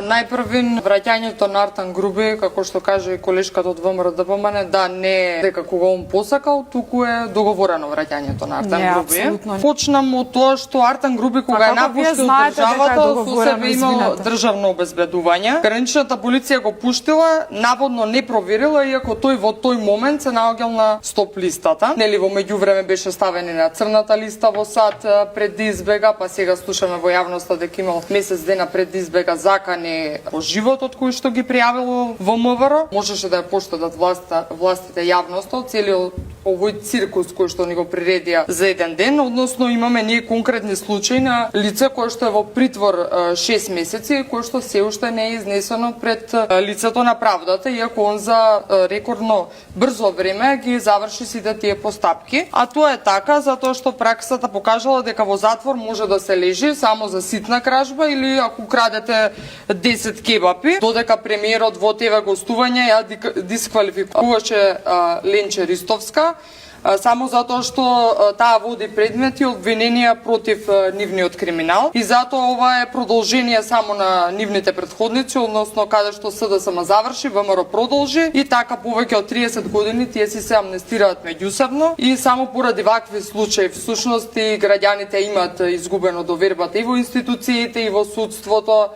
Најпрвин враќањето на Артан Груби, како што каже и колешката од ВМРО ДПМН, да не е дека кога он посакал, туку е договорено враќањето на Артан Груби. Почнам од тоа што Артан Груби кога е напуштил државата, со себе имал државно обезбедување. Граничната полиција го пуштила, наводно не проверила, иако тој во тој момент се наоѓал на стоп листата. Нели во меѓувреме беше ставен и на црната листа во САД пред да избега, па сега слушаме во јавноста дека имал месец дена пред да избега закани по животот кој што ги пријавило во МВР. Можеше да ја поштедат властите јавноста, целиот овој циркус кој што ни го приредија за еден ден, односно имаме ние конкретни случаи на лице кое што е во притвор 6 месеци, кое што се уште не е изнесено пред лицето на правдата, иако он за рекордно брзо време ги заврши сите тие постапки. А тоа е така затоа што праксата покажала дека во затвор може да се лежи само за ситна кражба или ако крадете 10 кебапи, додека премиерот во ТВ гостување ја дисквалификуваше Ленче Ристовска, само затоа што таа води предмети обвиненија против нивниот криминал и затоа ова е продолжение само на нивните претходници, односно каде што СДСМ заврши, ВМРО продолжи и така повеќе од 30 години тие си се амнестираат меѓусебно и само поради вакви случаи всушност и граѓаните имаат изгубено довербата и во институциите и во судството.